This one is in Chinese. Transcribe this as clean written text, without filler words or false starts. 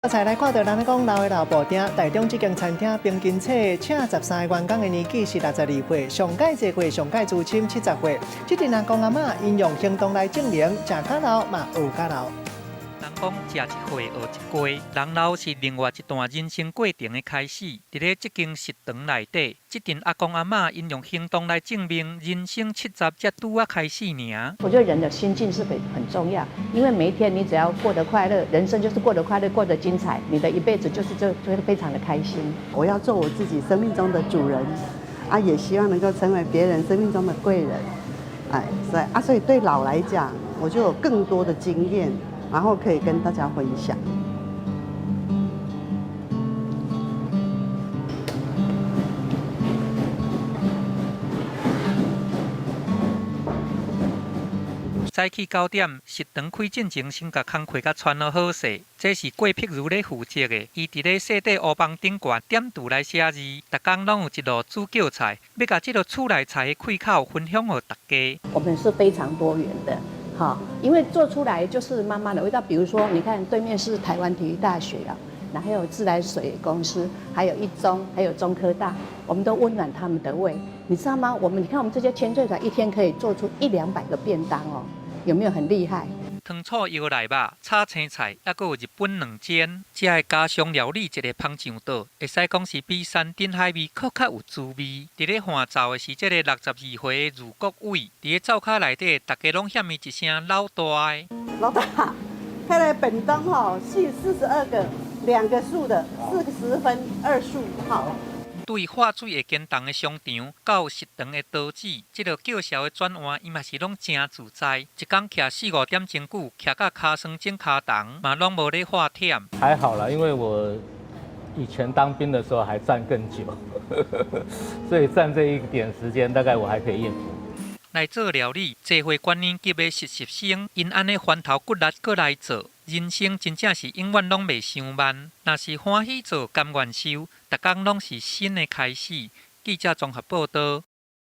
刚才来看到咱讲老的老布丁，台中这间餐厅平均请13个员工的年纪是62岁，上届坐过上届资深70岁。这阵阿公阿嬷因用行动来证明，食较老嘛有较老。人讲食一岁学一归，人老是另外一段人生过程的开始。伫咧这间食堂内底，这阵阿公阿嬷因用行动来证明，人生70才拄啊开始尔。我觉得人的心境是很重要，因为每一天你只要过得快乐，人生就是过得快乐，过得精彩，你的一辈子就会非常的开心。我要做我自己生命中的主人，也希望能够成为别人生命中的贵人，所以对老来讲，我就有更多的经验，然后可以跟大家分享。早起9点，食堂开进前先甲工课甲穿好好势。这是郭碧如咧负责的，伊伫咧细底乌帮顶悬点图来写字，逐工拢有一道煮叫菜，要甲这道厝内菜的开口分享给大家。我们是非常多元的，因为做出来就是妈妈的味道。比如说，你看对面是台湾体育大学啊，然后还有自来水公司，还有一中，还有中科大，我们都温暖他们的胃，你知道吗？你看我们这些千岁团一天可以做出100-200个便当哦。有没有很厉害？糖醋腰内肉、炒青菜，还佫有日本两煎，这个家常料理一个芳酱岛，会使讲是比山珍海味更较有滋味。伫咧换灶的是这个62岁的如国伟，伫咧灶卡内底，大家拢喊伊一声老大的。老大，看来本当是42个，2个数的40分2数好。对化水会惊动的商场，到食堂的刀子，这个叫嚣的转换，伊嘛是拢真自在。一工徛4-5点钟久，徛到骹酸肿骹重，嘛拢无咧化忝。还好啦，因为我以前当兵的时候还站更久，所以站这一点时间，大概我还可以应付。来做料理，这回高年级的实习生，因安尼翻头骨力过来做，人生真正是永远拢袂伤慢。若是欢喜做，甘愿受，逐工拢是新的开始。记者综合报道。